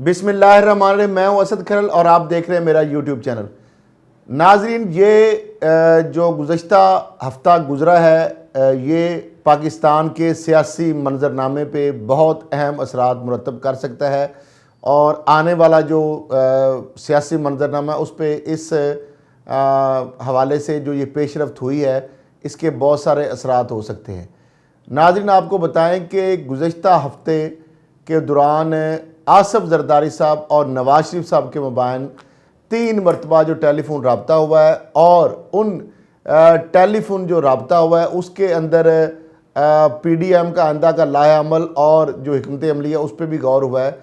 बिस्मिल्लाहिर्रहमानिर्रहीम। मैं हूं असद खरल और आप देख रहे हैं मेरा यूट्यूब चैनल। नाजरीन, ये जो गुज़श्ता हफ्ता गुज़रा है ये पाकिस्तान के सियासी मंजरनामे पे बहुत अहम असरात मुरतब कर सकता है और आने वाला जो सियासी मंजरनामा उस पर इस हवाले से जो ये पेशरफ्त हुई है इसके बहुत सारे असरात हो सकते हैं। नाजरीन, आपको बताएं कि गुज़श्ता हफ्ते के दौरान आसफ जरदारी साहब और नवाज शरीफ साहब के मबाइन 3 मरतबा जो टेलीफोन रब्ता हुआ है और उन टेलीफोन जो रब्ता हुआ है उसके अंदर PDM का आइंदा का लाहे अमल और जो हिकमत अमली है उस पर भी गौर हुआ है।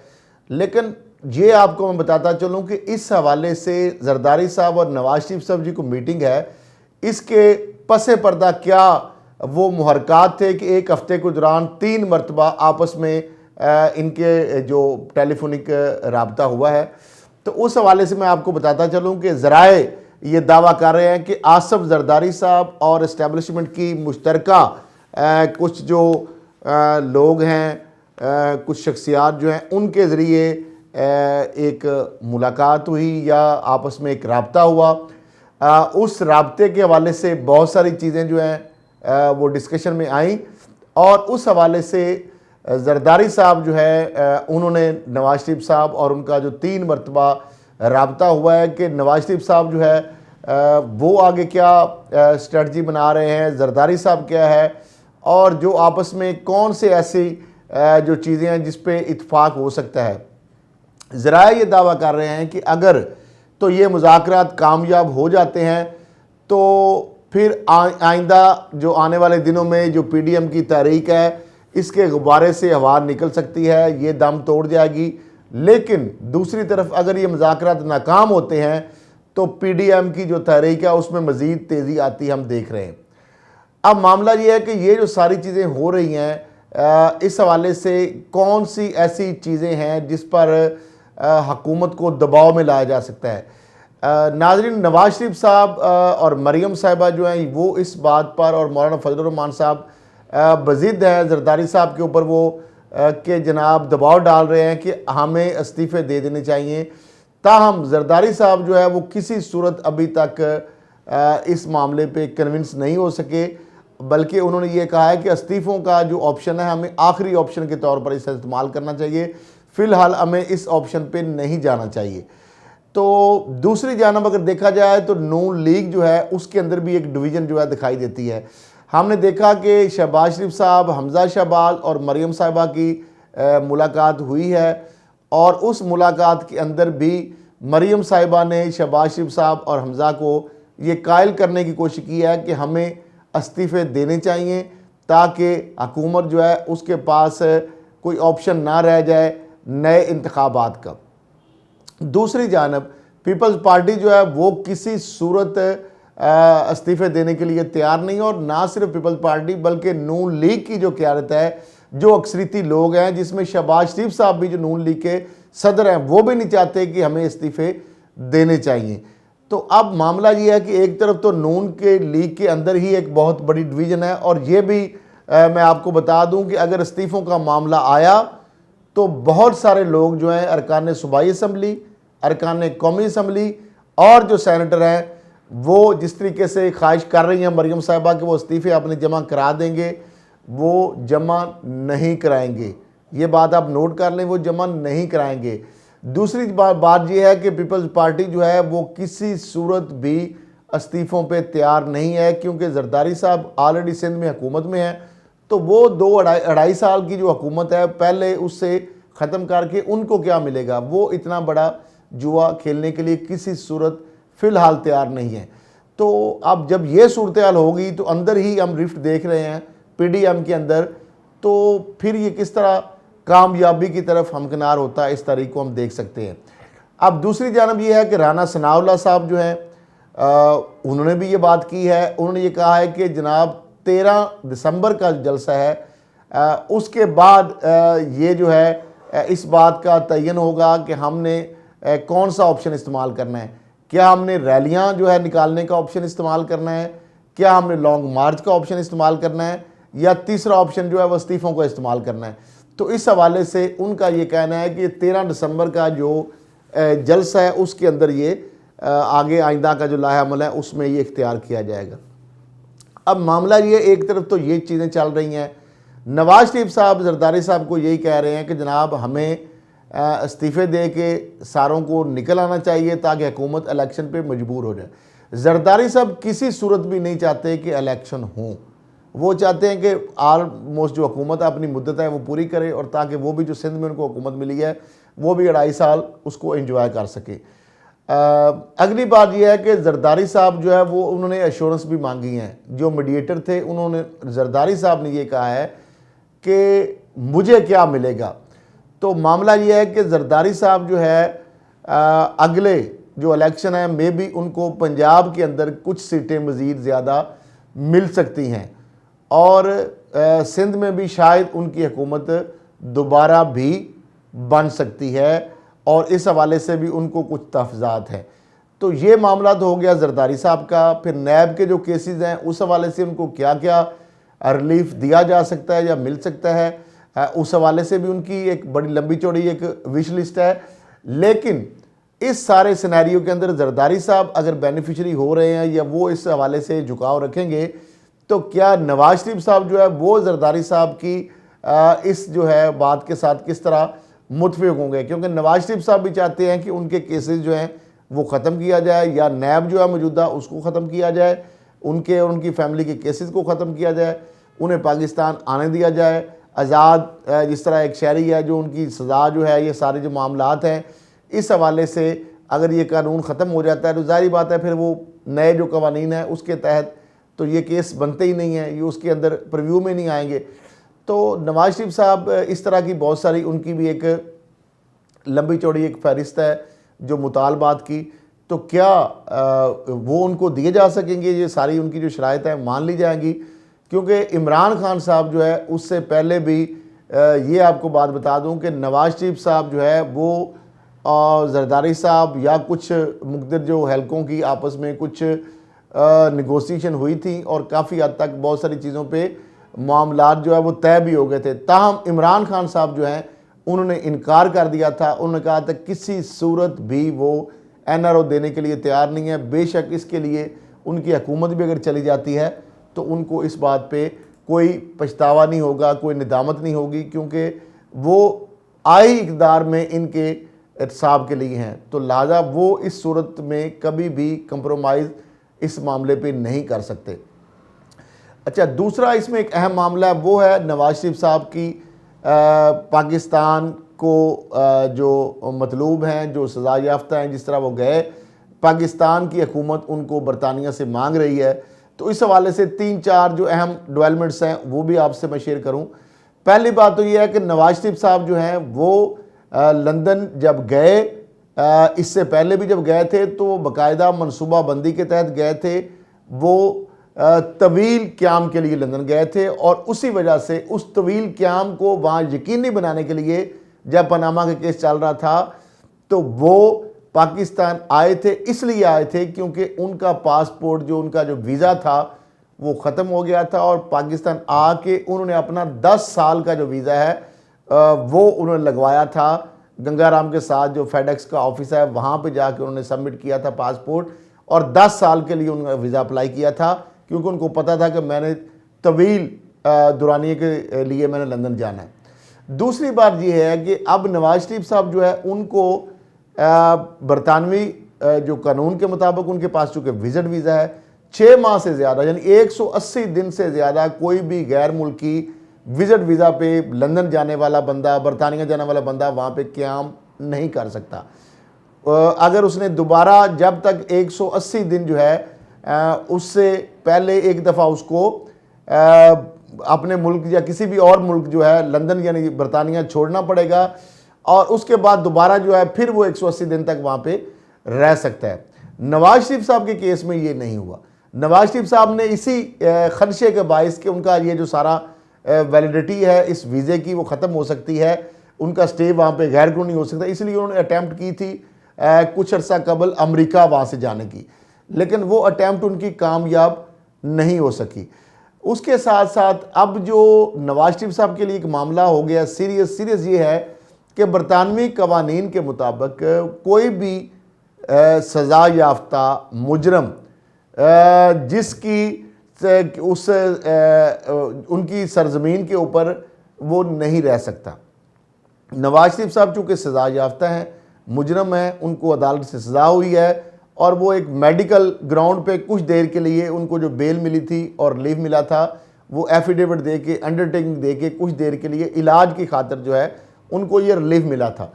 लेकिन ये आपको मैं बताता चलूँ कि इस हवाले से जरदारी साहब और नवाज शरीफ साहब जी को मीटिंग है, इसके पसे पर्दा क्या वो मुहरकात थे कि एक हफ्ते के दौरान 3 मरतबा आपस में इनके जो टेलीफोनिक रब्ता हुआ है। तो उस हवाले से मैं आपको बताता चलूँ कि ज़राए ये दावा कर रहे हैं कि आसफ जरदारी साहब और इस्टेब्लिशमेंट की मुश्तरका कुछ जो लोग हैं, कुछ शख्सियात जो हैं, उनके ज़रिए एक मुलाकात हुई या आपस में एक रब्ता हुआ। उस रब्ते के हवाले से बहुत सारी चीज़ें जो हैं वो डिस्कशन में आई और उस हवाले से जरदारी साहब जो है उन्होंने नवाज शरीफ साहब और उनका जो 3 मरतबा रब्ता हुआ है कि नवाज शरीफ साहब जो है वो आगे क्या स्ट्रेटजी बना रहे हैं, जरदारी साहब क्या है और जो आपस में कौन से ऐसी जो चीज़ें हैं जिस पे इत्फाक हो सकता है। ज़रा ये दावा कर रहे हैं कि अगर तो ये मुज़ाकरात कामयाब हो जाते हैं तो फिर आइंदा जो आने वाले दिनों में जो PDM की तहरीक है इसके गुब्बारे से हवा निकल सकती है, ये दम तोड़ जाएगी। लेकिन दूसरी तरफ अगर ये मुज़ाकरात नाकाम होते हैं तो PDM की जो तहरीक है उसमें मज़ीद तेज़ी आती हम देख रहे हैं। अब मामला ये है कि ये जो सारी चीज़ें हो रही हैं इस हवाले से कौन सी ऐसी चीज़ें हैं जिस पर हुकूमत को दबाव में लाया जा सकता है। नाज़रीन, नवाज शरीफ साहब और मरियम साहिबा जो हैं वो इस बात पर और मौलाना फजल रहमान साहब बज़िद है जरदारी साहब के ऊपर वो कि जनाब दबाव डाल रहे हैं कि हमें इस्तीफ़े दे देने चाहिए। ताहम जरदारी साहब जो है वो किसी सूरत अभी तक इस मामले पे कन्विंस नहीं हो सके, बल्कि उन्होंने ये कहा है कि इस्तीफ़ों का जो ऑप्शन है हमें आखिरी ऑप्शन के तौर पर इसे इस्तेमाल करना चाहिए, फ़िलहाल हमें इस ऑप्शन पे नहीं जाना चाहिए। तो दूसरी जानब अगर देखा जाए तो नून लीग जो है उसके अंदर भी एक डिवीज़न जो है दिखाई देती है। हमने देखा कि शहबाज शरीफ साहब, हमजा शहबाज और मरियम साहिबा की मुलाकात हुई है और उस मुलाकात के अंदर भी मरियम साहिबा ने शहबाज शरीफ साहब और हमजा को ये कायल करने की कोशिश की है कि हमें इस्तीफ़े देने चाहिए ताकि हुकूमत जो है उसके पास कोई ऑप्शन ना रह जाए नए इंतखाबात का। दूसरी जानब पीपल्स पार्टी जो है वो किसी सूरत इस्तीफ़े देने के लिए तैयार नहीं, और ना सिर्फ पीपल्स पार्टी बल्कि नून लीग की जो क़यादत है, जो अक्सरीती लोग हैं जिसमें शहबाज शरीफ साहब भी जो नून लीग के सदर हैं वो भी नहीं चाहते कि हमें इस्तीफ़े देने चाहिए। तो अब मामला ये है कि एक तरफ तो नून के लीग के अंदर ही एक बहुत बड़ी डिवीज़न है और ये भी मैं आपको बता दूं कि अगर इस्तीफ़ों का मामला आया तो बहुत सारे लोग जो हैं अरकान सूबाई असम्बली, अरकान कौमी असम्बली और जो सैनेटर हैं वो जिस तरीके से ख्वाहिश कर रही हैं मरियम साहिबा कि वो इस्तीफ़े अपने जमा करा देंगे, वो जमा नहीं कराएंगे। ये बात आप नोट कर लें, वो जमा नहीं कराएंगे। दूसरी बात यह है कि पीपल्स पार्टी जो है वो किसी सूरत भी इस्तीफ़ों पे तैयार नहीं है, क्योंकि जरदारी साहब ऑलरेडी सिंध में हुकूमत में है, तो वो 2-2.5 साल की जो हुकूमत है पहले उससे ख़त्म करके उनको क्या मिलेगा। वो इतना बड़ा जुआ खेलने के लिए किसी सूरत फ़िलहाल तैयार नहीं है। तो अब जब ये सूरत हाल होगी तो अंदर ही हम रिफ्ट देख रहे हैं PDM के अंदर, तो फिर ये किस तरह कामयाबी की तरफ हमकिनार होता है इस तारीख को हम देख सकते हैं। अब दूसरी जानब ये है कि राना सनाउल्लाह साहब जो हैं उन्होंने भी ये बात की है। उन्होंने ये कहा है कि जनाब 13 दिसंबर का जलसा है उसके बाद ये जो है इस बात का तयन होगा कि हमने कौन सा ऑप्शन इस्तेमाल करना है। क्या हमने रैलियां जो है निकालने का ऑप्शन इस्तेमाल करना है, क्या हमने लॉन्ग मार्च का ऑप्शन इस्तेमाल करना है, या तीसरा ऑप्शन जो है वो इस्तीफ़ों को इस्तेमाल करना है। तो इस हवाले से उनका ये कहना है कि 13 दिसंबर का जो जलसा है उसके अंदर ये आगे आइंदा का जो लाहेअमल है उसमें ये इख्तियार किया जाएगा। अब मामला ये, एक तरफ तो ये चीज़ें चल रही हैं, नवाज शरीफ साहब जरदारी साहब को यही कह रहे हैं कि जनाब हमें इस्तीफ़े दे के सारों को निकल आना चाहिए ताकि हुकूमत इलेक्शन पे मजबूर हो जाए। जरदारी साहब किसी सूरत भी नहीं चाहते कि इलेक्शन हों, वो चाहते हैं कि ऑलमोस्ट जो हुकूमत अपनी मुद्दत है वो पूरी करे और ताकि वो भी जो सिंध में उनको हुकूमत मिली है वो भी 2.5 साल उसको एंजॉय कर सके। अगली बात यह है कि जरदारी साहब जो है वो उन्होंने एश्योरेंस भी मांगी हैं, जो मीडिएटर थे उन्होंने, जरदारी साहब ने ये कहा है कि मुझे क्या मिलेगा। तो मामला ये है कि जरदारी साहब जो है अगले जो इलेक्शन है मे भी उनको पंजाब के अंदर कुछ सीटें मज़ीद ज़्यादा मिल सकती हैं और सिंध में भी शायद उनकी हुकूमत दोबारा भी बन सकती है और इस हवाले से भी उनको कुछ तहफ़्ज़ात हैं। तो ये मामला तो हो गया जरदारी साहब का। फिर नैब के जो केसेस हैं उस हवाले से उनको क्या क्या रिलीफ दिया जा सकता है या मिल सकता है, उस हवाले से भी उनकी एक बड़ी लंबी चौड़ी एक विश लिस्ट है। लेकिन इस सारे सिनेरियो के अंदर जरदारी साहब अगर बेनिफिशरी हो रहे हैं या वो इस हवाले से झुकाव रखेंगे तो क्या नवाज शरीफ साहब जो है वो जरदारी साहब की इस जो है बात के साथ किस तरह मुतफिक होंगे, क्योंकि नवाज शरीफ साहब भी चाहते हैं कि उनके केसेस जो हैं वो ख़त्म किया जाए या नैब जो है मौजूदा उसको ख़त्म किया जाए, उनके और उनकी फैमिली के केसेस को ख़त्म किया जाए, उन्हें पाकिस्तान आने दिया जाए, आज़ाद जिस तरह एक शहरी है जो उनकी सज़ा जो है, ये सारे जो मामलात हैं इस हवाले से अगर ये कानून ख़त्म हो जाता है तो ज़ाहिर बात है फिर वो नए जो कवानीन है उसके तहत तो ये केस बनते ही नहीं हैं, ये उसके अंदर प्रीव्यू में नहीं आएंगे। तो नवाज शरीफ साहब इस तरह की बहुत सारी उनकी भी एक लंबी चौड़ी एक फहरिस्त है जो मुतालबात की, तो क्या वो उनको दिए जा सकेंगे, ये सारी उनकी जो शराइत है मान ली जाएंगी। क्योंकि इमरान खान साहब जो है उससे पहले भी ये आपको बात बता दूं कि नवाज शरीफ साहब जो है वो जरदारी साहब या कुछ मुक़द्दर जो हलकों की आपस में कुछ नेगोशिएशन हुई थी और काफ़ी हद तक बहुत सारी चीज़ों पे मामलात जो है वो तय भी हो गए थे। ताहम इमरान खान साहब जो हैं उन्होंने इनकार कर दिया था, उन्होंने कहा था किसी सूरत भी वो NRO देने के लिए तैयार नहीं है। बेशक इसके लिए उनकी हुकूमत भी अगर चली जाती है तो उनको इस बात पे कोई पछतावा नहीं होगा, कोई निदामत नहीं होगी, क्योंकि वो आई इक़्तिदार में इनके एहतसाब के लिए हैं। तो लिहाजा वो इस सूरत में कभी भी कंप्रोमाइज़ इस मामले पे नहीं कर सकते। अच्छा, दूसरा इसमें एक अहम मामला है वो है नवाज शरीफ साहब की पाकिस्तान को जो मतलूब हैं, जो सज़ा याफ्ता हैं, जिस तरह वो गए, पाकिस्तान की हुकूमत उनको बरतानिया से मांग रही है। तो इस हवाले से 3-4 जो अहम डेवलपमेंट्स हैं वो भी आपसे मैं शेयर करूं। पहली बात तो ये है कि नवाज शरीफ साहब जो हैं वो लंदन जब गए, इससे पहले भी जब गए थे तो बाकायदा मनसूबा बंदी के तहत गए थे, वो तवील क़याम के लिए लंदन गए थे और उसी वजह से उस तवील क़याम को वहाँ यकीनी बनाने के लिए जब पनामा का केस चल रहा था तो वो पाकिस्तान आए थे, इसलिए आए थे क्योंकि उनका पासपोर्ट जो उनका जो वीज़ा था वो ख़त्म हो गया था और पाकिस्तान आके उन्होंने अपना 10 साल का जो वीज़ा है वो उन्होंने लगवाया था गंगाराम के साथ, जो फेडेक्स का ऑफिस है वहाँ पे जाके उन्होंने सबमिट किया था पासपोर्ट और 10 साल के लिए उन्होंने वीज़ा अप्लाई किया था, क्योंकि उनको पता था कि मैंने तवील दुरानिए के लिए मैंने लंदन जाना है। दूसरी बात यह है कि अब नवाज शरीफ साहब जो है उनको बरतानवी जो कानून के मुताबिक उनके पास चूँकि विजिट वीज़ा है, 6 माह से ज़्यादा यानी 180 दिन से ज़्यादा कोई भी गैर मुल्की विजिट वीज़ा पे लंदन जाने वाला बंदा, बरतानिया जाने वाला बंदा वहाँ पे क़याम नहीं कर सकता। अगर उसने दोबारा जब तक 180 दिन जो है उससे पहले एक दफ़ा उसको अपने मुल्क या किसी भी और मुल्क जो है लंदन यानी बरतानिया छोड़ना पड़ेगा और उसके बाद दोबारा जो है फिर वो 180 दिन तक वहाँ पे रह सकता है। नवाज शरीफ साहब के केस में ये नहीं हुआ। नवाज शरीफ साहब ने इसी खदशे के बायस कि उनका ये जो सारा वैलिडिटी है इस वीज़े की वो ख़त्म हो सकती है, उनका स्टे वहाँ पे गैर कानूनी हो सकता है, इसलिए उन्होंने अटैम्प्ट की थी कुछ अर्सा कबल अमेरिका वहाँ से जाने की, लेकिन वो अटैम्प्ट उनकी कामयाब नहीं हो सकी। उसके साथ साथ अब जो नवाज शरीफ साहब के लिए एक मामला हो गया सीरियस ये है कि बरतानवी कवानीन के मुताबिक कोई भी सज़ा याफ्ता मुजरम जिसकी उस उनकी सरजमीन के ऊपर वो नहीं रह सकता। नवाज शरीफ साहब चूँकि सज़ा याफ्ता हैं, मुजरम हैं, उनको अदालत से सज़ा हुई है और वो एक मेडिकल ग्राउंड पे कुछ देर के लिए उनको जो बेल मिली थी और रिलीफ मिला था, वो एफिडेविट दे के अंडरटेकिंग दे के कुछ देर के लिए इलाज की खातिर जो है उनको ये रिलीफ मिला था।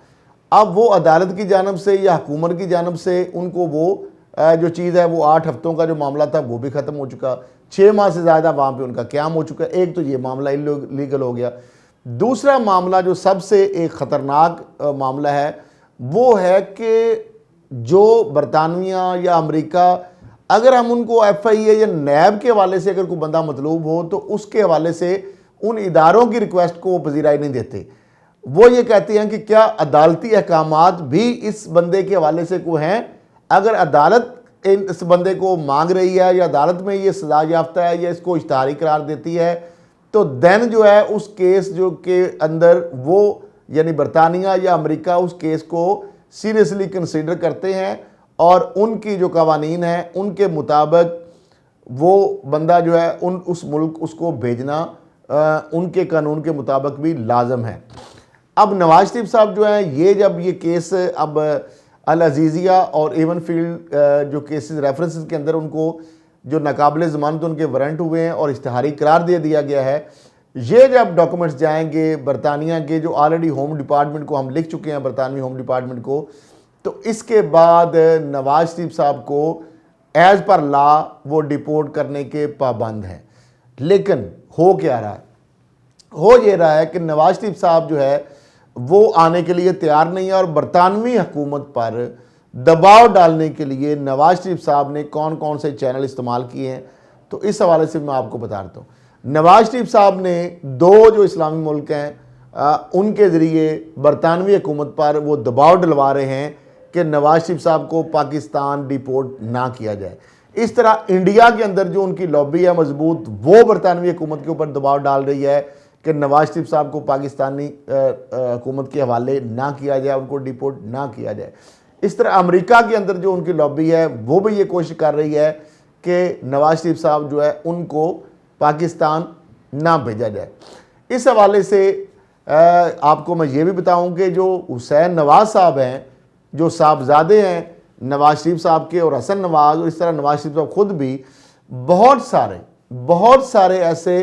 अब वो अदालत की जानब से या हुकूमत की जानब से उनको वो जो चीज़ है वो 8 हफ्तों का जो मामला था वो भी ख़त्म हो चुका, 6 माह से ज़्यादा वहाँ पे उनका क़याम हो चुका। एक तो ये मामला इलीगल हो गया। दूसरा मामला जो सबसे एक ख़तरनाक मामला है वो है कि जो बरतानिया या अमेरिका, अगर हम उनको FIA या नैब के हवाले से अगर कोई बंदा मतलूब हो तो उसके हवाले से उन इदारों की रिक्वेस्ट को वो पजीराई नहीं देते। वो ये कहते हैं कि क्या अदालती अहकामात भी इस बंदे के हवाले से कोई हैं। अगर अदालत इस बंदे को मांग रही है या अदालत में ये सजा याफ्ता है या इसको इश्तहारी करार देती है तो देन जो है उस केस जो के अंदर वो यानी बरतानिया या अमेरिका उस केस को सीरियसली कंसीडर करते हैं और उनकी जो कवानीन है उनके मुताबिक वो बंदा जो है उस मुल्क उसको भेजना उनके कानून के मुताबिक भी लाजम है। अब नवाज शरीफ साहब जो है ये जब ये केस अब अल अजीज़िया और एवन फील्ड जो केसेस रेफरेंसेस के अंदर उनको जो नाकाबिल ज़मानत उनके वारंट हुए हैं और इश्तहारी करार दे दिया गया है, ये जब डॉक्यूमेंट्स जाएंगे बरतानिया के जो ऑलरेडी होम डिपार्टमेंट को हम लिख चुके हैं, बरतानवी होम डिपार्टमेंट को, तो इसके बाद नवाज शरीफ साहब को एज़ पर लॉ वो डिपोर्ट करने के पाबंद हैं। लेकिन हो क्या रहा है? हो ये रहा है कि नवाज शरीफ साहब जो है वो आने के लिए तैयार नहीं है और बरतानवी हुकूमत पर दबाव डालने के लिए नवाज शरीफ साहब ने कौन कौन से चैनल इस्तेमाल किए हैं तो इस हवाले से मैं आपको बता देता हूँ। नवाज शरीफ साहब ने 2 जो इस्लामी मुल्क हैं उनके ज़रिए बरतानवी हुकूमत पर वो दबाव डलवा रहे हैं कि नवाज शरीफ साहब को पाकिस्तान डिपोर्ट ना किया जाए। इस तरह इंडिया के अंदर जो उनकी लॉबी है मजबूत, वो बरतानवी हुकूमत के ऊपर दबाव डाल रही है कि नवाज शरीफ साहब को पाकिस्तानी हुकूमत के हवाले ना किया जाए, उनको डिपोर्ट ना किया जाए। इस तरह अमेरिका के अंदर जो उनकी लॉबी है वो भी ये कोशिश कर रही है कि नवाज शरीफ साहब जो है उनको पाकिस्तान ना भेजा जाए। इस हवाले से आपको मैं ये भी बताऊं कि जो हुसैन नवाज साहब हैं, जो साहबजादे हैं नवाज शरीफ साहब के और हसन नवाज, और इस तरह नवाज शरीफ साहब खुद भी बहुत सारे ऐसे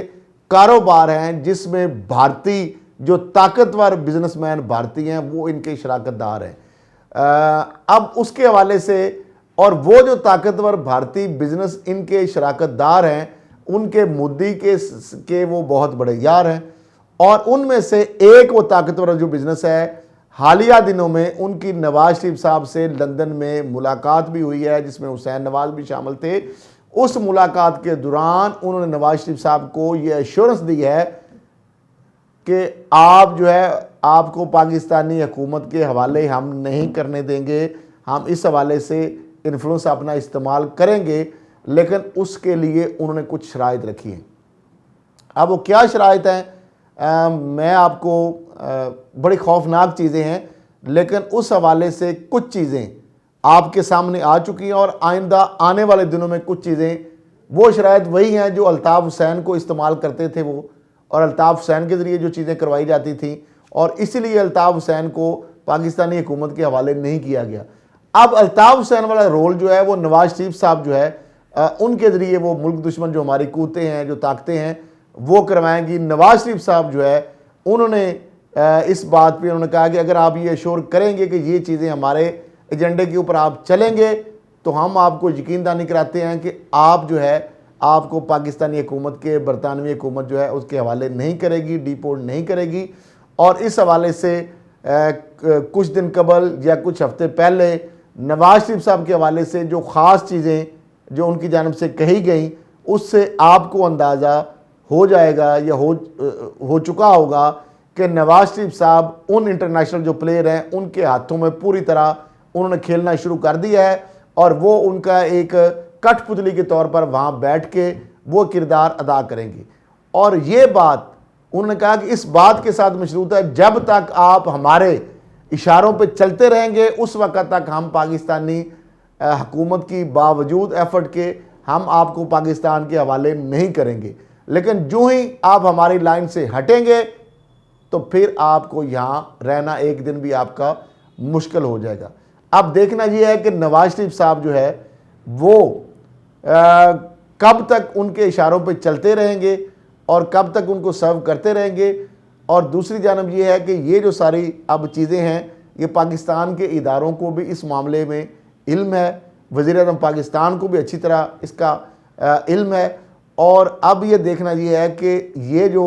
कारोबार हैं जिसमें भारतीय जो ताकतवर बिजनेसमैन भारतीय हैं वो इनके शराकतदार हैं। अब उसके हवाले से और वो जो ताकतवर भारतीय बिजनेस इनके शराकतदार हैं उनके मुद्दी के वो बहुत बड़े यार हैं और उनमें से एक वो ताकतवर जो बिजनेस है, हालिया दिनों में उनकी नवाज शरीफ साहब से लंदन में मुलाकात भी हुई है जिसमें हुसैन नवाज भी शामिल थे। उस मुलाकात के दौरान उन्होंने नवाज शरीफ साहब को ये एश्योरेंस दी है कि आप जो है आपको पाकिस्तानी हुकूमत के हवाले हम नहीं करने देंगे, हम इस हवाले से इन्फ्लुएंस अपना इस्तेमाल करेंगे, लेकिन उसके लिए उन्होंने कुछ शराइत रखी हैं। अब वो क्या शराइत हैं मैं आपको बड़ी खौफनाक चीज़ें हैं, लेकिन उस हवाले से कुछ चीज़ें आपके सामने आ चुकी हैं और आइंदा आने वाले दिनों में कुछ चीज़ें वो शराइत वही हैं जो अल्ताफ़ हुसैन को इस्तेमाल करते थे वो, और अल्ताफ़ हुसैन के ज़रिए जो चीज़ें करवाई जाती थी और इसीलिए अल्ताफ़ हुसैन को पाकिस्तानी हुकूमत के हवाले नहीं किया गया। अब अल्ताफ़ हुसैन वाला रोल जो है वो नवाज शरीफ साहब जो है उनके ज़रिए वो मुल्क दुश्मन जो हमारी कूतें हैं, जो ताकतें हैं, वो करवाएंगी। नवाज शरीफ साहब जो है उन्होंने इस बात पे उन्होंने कहा कि अगर आप ये अश्योर करेंगे कि ये चीज़ें हमारे एजेंडे के ऊपर आप चलेंगे तो हम आपको यकीनदानी कराते हैं कि आप जो है आपको पाकिस्तानी हुकूमत के बरतानवी हुकूमत जो है उसके हवाले नहीं करेगी, डिपोर्ट नहीं करेगी। और इस हवाले से कुछ दिन कबल या कुछ हफ्ते पहले नवाज शरीफ साहब के हवाले से जो ख़ास चीज़ें जो उनकी जानिब से कही गई उससे आपको अंदाज़ा हो जाएगा या हो चुका होगा कि नवाज शरीफ साहब उन इंटरनेशनल जो प्लेयर हैं उनके हाथों में पूरी तरह उन्होंने खेलना शुरू कर दिया है और वो उनका एक कठपुतली के तौर पर वहाँ बैठ के वो किरदार अदा करेंगे। और ये बात उन्होंने कहा कि इस बात के साथ मशरूत है, जब तक आप हमारे इशारों पे चलते रहेंगे उस वक़्त तक हम पाकिस्तानी हुकूमत की बावजूद एफर्ट के हम आपको पाकिस्तान के हवाले नहीं करेंगे, लेकिन जो ही आप हमारी लाइन से हटेंगे तो फिर आपको यहाँ रहना एक दिन भी आपका मुश्किल हो जाएगा। अब देखना ये है कि नवाज शरीफ साहब जो है वो कब तक उनके इशारों पे चलते रहेंगे और कब तक उनको सर्व करते रहेंगे। और दूसरी जानब ये है कि ये जो सारी अब चीज़ें हैं ये पाकिस्तान के इदारों को भी इस मामले में इल्म है, वज़ीर-ए-आज़म पाकिस्तान को भी अच्छी तरह इसका इल्म है। और अब ये देखना ये है कि ये जो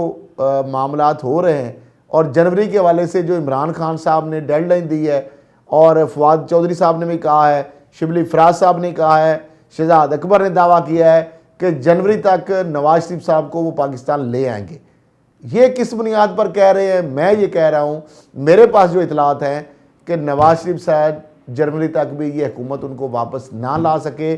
मामलात हो रहे हैं और जनवरी के हवाले से जो इमरान खान साहब ने डेडलाइन दी है और फवाद चौधरी साहब ने भी कहा है, शिबली फराज साहब ने कहा है, शहजाद अकबर ने दावा किया है कि जनवरी तक नवाज शरीफ साहब को वो पाकिस्तान ले आएंगे। ये किस बुनियाद पर कह रहे हैं? मैं ये कह रहा हूँ, मेरे पास जो इतलात हैं कि नवाज शरीफ साहब जनवरी तक भी ये हुकूमत उनको वापस ना ला सके।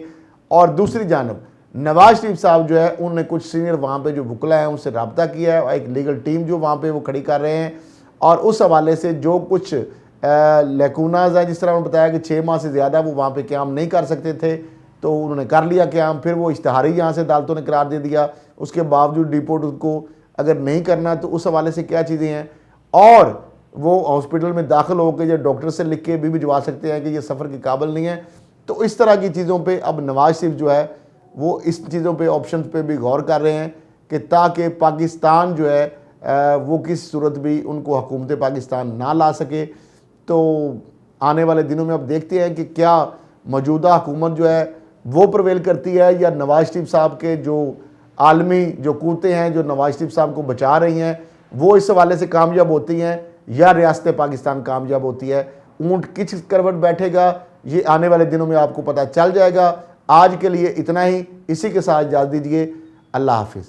और दूसरी जानब नवाज शरीफ साहब जो है उन्होंने कुछ सीनियर वहाँ पे जो वकला हैं उनसे रब्ता किया है और एक लीगल टीम जो वहाँ पे वो खड़ी कर रहे हैं और उस हवाले से जो कुछ लेकुनाज हैं, जिस तरह उन्होंने बताया कि 6 माह से ज़्यादा वो वहाँ पे क़याम नहीं कर सकते थे तो उन्होंने कर लिया क़याम, फिर वो इश्तहारी यहाँ से अदालतों ने करार दे दिया, उसके बावजूद डिपोर्ट उसको अगर नहीं करना तो उस हवाले से क्या चीज़ें हैं। और वो हॉस्पिटल में दाखिल होकर या डॉक्टर से लिख के भी भिजवा सकते हैं कि ये सफ़र के काबिल नहीं है। तो इस तरह की चीज़ों पे अब नवाज शरीफ जो है वो इस चीज़ों पे ऑप्शन पे भी गौर कर रहे हैं कि ताकि पाकिस्तान जो है वो किस सूरत भी उनको हुकूमत पाकिस्तान ना ला सके। तो आने वाले दिनों में अब देखते हैं कि क्या मौजूदा हुकूमत जो है वो प्रवेल करती है या नवाज शरीफ साहब के जो आलमी जो कूतें हैं जो नवाज शरीफ साहब को बचा रही हैं वो इस हवाले से कामयाब होती हैं या रियासत पाकिस्तान कामयाब होती है। ऊँट किस करवट बैठेगा ये आने वाले दिनों में आपको पता चल जाएगा। आज के लिए इतना ही, इसी के साथ इजाज़त दीजिए। अल्लाह हाफिज़।